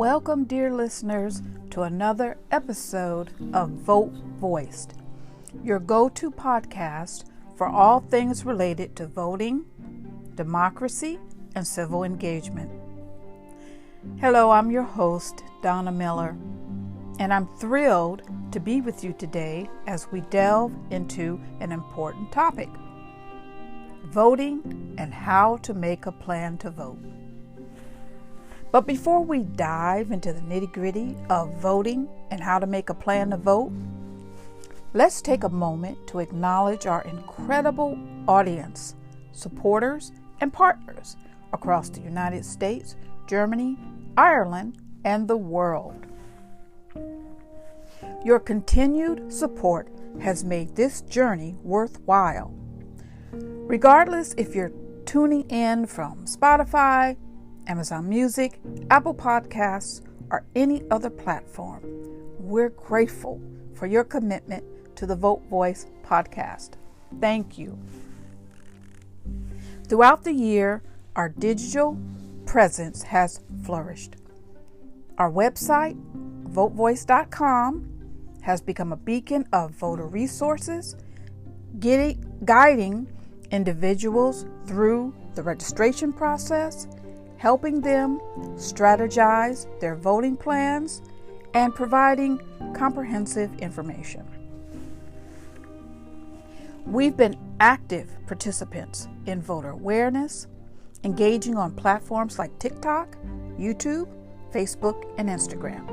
Welcome, dear listeners, to another episode of Vote Voiced, your go-to podcast for all things related to voting, democracy, and civil engagement. Hello, I'm your host, Donna Miller, and I'm thrilled to be with you today as we delve into an important topic: voting and how to make a plan to vote. But before we dive into the nitty-gritty of voting and how to make a plan to vote, let's take a moment to acknowledge our incredible audience, supporters, and partners across the United States, Germany, Ireland, and the world. Your continued support has made this journey worthwhile. Regardless if you're tuning in from Spotify, Amazon Music, Apple Podcasts, or any other platform, we're grateful for your commitment to the Vote Voice podcast. Thank you. Throughout the year, our digital presence has flourished. Our website, votevoice.com, has become a beacon of voter resources, guiding individuals through the registration process, helping them strategize their voting plans, and providing comprehensive information. We've been active participants in voter awareness, engaging on platforms like TikTok, YouTube, Facebook, and Instagram.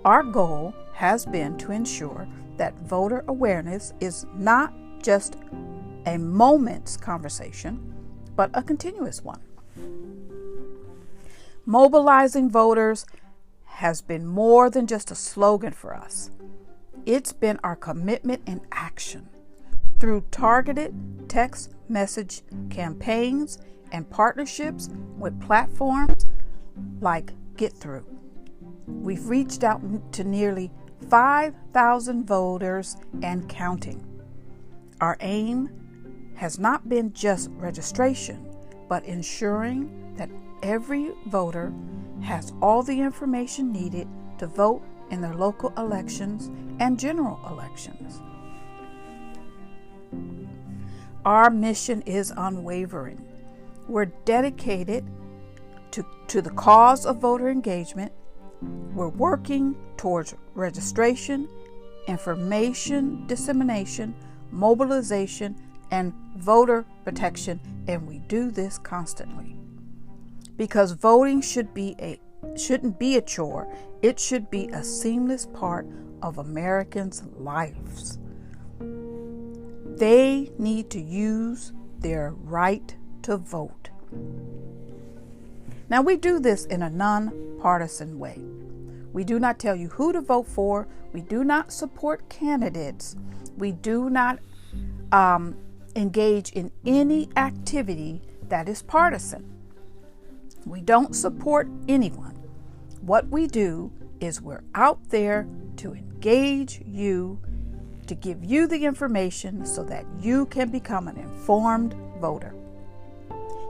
Our goal has been to ensure that voter awareness is not just a moment's conversation, but a continuous one. Mobilizing voters has been more than just a slogan for us. It's been our commitment in action through targeted text message campaigns and partnerships with platforms like Get Through. We've reached out to nearly 5,000 voters and counting. Our aim has not been just registration, but ensuring that every voter has all the information needed to vote in their local elections and general elections. Our mission is unwavering. We're dedicated to the cause of voter engagement. We're working towards registration, information dissemination, mobilization, and voter protection, and we do this constantly. Because voting shouldn't be a chore. It should be a seamless part of Americans' lives. They need to use their right to vote. Now, we do this in a non-partisan way. We do not tell you who to vote for. We do not support candidates. We do not engage in any activity that is partisan. We don't support anyone. What we do is we're out there to engage you, to give you the information so that you can become an informed voter.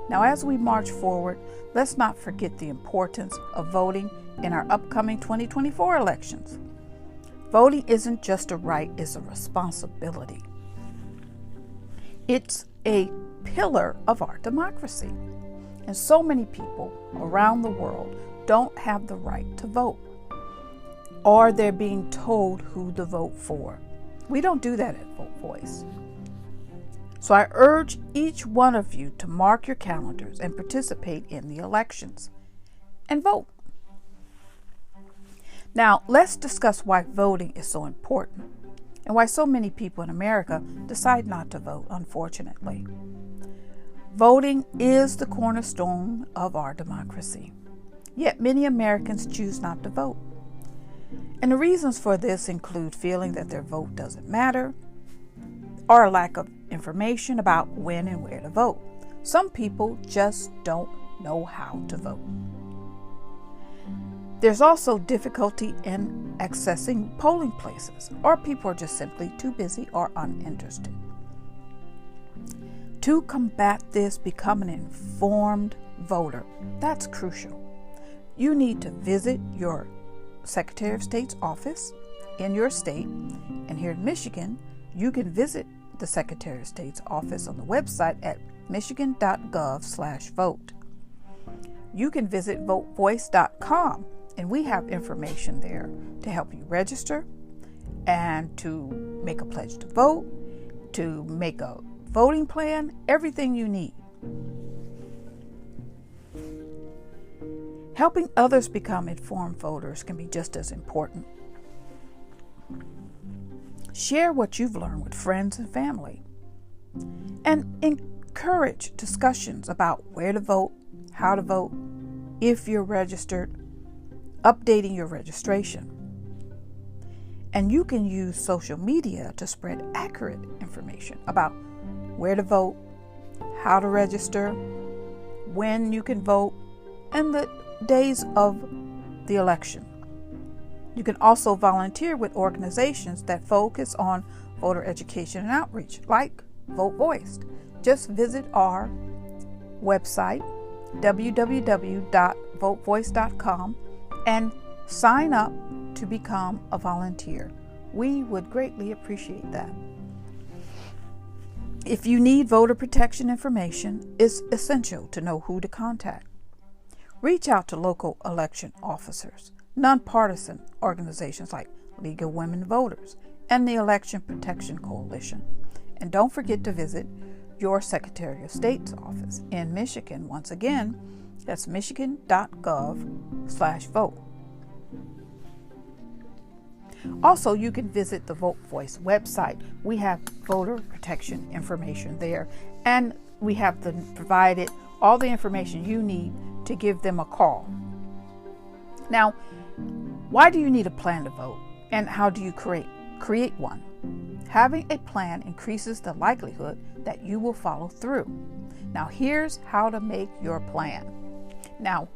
Now, as we march forward, let's not forget the importance of voting in our upcoming 2024 elections. Voting isn't just a right, it's a responsibility. It's a pillar of our democracy. And so many people around the world don't have the right to vote, or they're being told who to vote for. We don't do that at Vote Voice. So I urge each one of you to mark your calendars and participate in the elections and vote. Now, let's discuss why voting is so important and why so many people in America decide not to vote, unfortunately. Voting is the cornerstone of our democracy, yet many Americans choose not to vote. And the reasons for this include feeling that their vote doesn't matter, or a lack of information about when and where to vote. Some people just don't know how to vote. There's also difficulty in accessing polling places, or people are just simply too busy or uninterested. To combat this, become an informed voter. That's crucial. you need to visit your Secretary of State's office in your state. And here in Michigan, you can visit the Secretary of State's office on the website at michigan.gov/vote. You can visit votevoice.com, and we have information there to help you register and to make a pledge to vote, to make a voting plan, everything you need. Helping others become informed voters can be just as important. Share what you've learned with friends and family, and encourage discussions about where to vote, how to vote, if you're registered, updating your registration. And you can use social media to spread accurate information about where to vote, how to register, when you can vote, and the days of the election. You can also volunteer with organizations that focus on voter education and outreach, like Vote Voiced. Just visit our website, www.votevoice.com, and sign up to become a volunteer. We would greatly appreciate that. If you need voter protection information, it's essential to know who to contact. Reach out to local election officers, nonpartisan organizations like League of Women Voters, and the Election Protection Coalition. And don't forget to visit your Secretary of State's office in Michigan. Once again, that's michigan.gov/vote. Also, you can visit the Vote Voice website. We have voter protection information there, and we have provided all the information you need to give them a call. Now, why do you need a plan to vote, and how do you create one? Having a plan increases the likelihood that you will follow through. Now, here's how to make your plan. Now,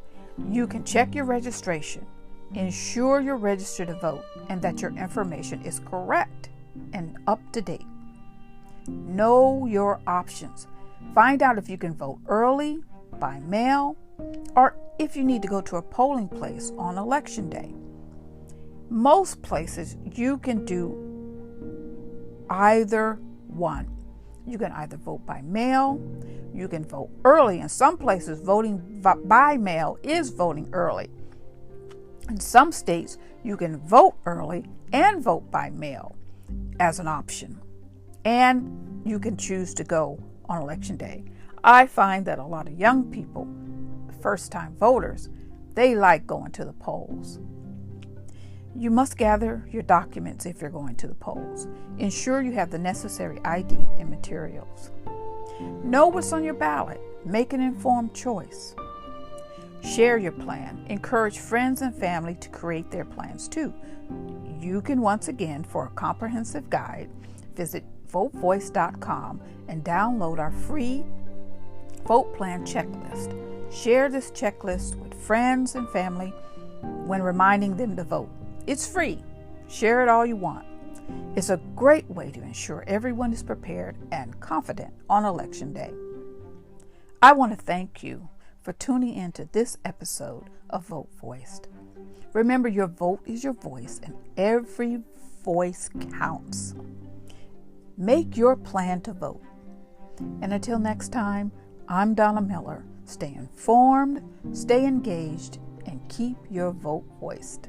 you can check your registration, ensure you're registered to vote, and that your information is correct and up to date. Know your options. Find out if you can vote early, by mail, or if you need to go to a polling place on election day. Most places you can do either one. You can either vote by mail, you can vote early. In some places, voting by mail is voting early. In some states, you can vote early and vote by mail as an option. And you can choose to go on election day. I find that a lot of young people, first-time voters, they like going to the polls. You must gather your documents if you're going to the polls. Ensure you have the necessary ID and materials. Know what's on your ballot. Make an informed choice. Share your plan. Encourage friends and family to create their plans too. You can, once again, for a comprehensive guide, visit votevoice.com and download our free vote plan checklist. Share this checklist with friends and family when reminding them to vote. It's free. Share it all you want. It's a great way to ensure everyone is prepared and confident on election day. I want to thank you for tuning in to this episode of Vote Voiced. Remember, your vote is your voice, and every voice counts. Make your plan to vote. And until next time, I'm Donna Miller. Stay informed, stay engaged, and keep your vote voiced.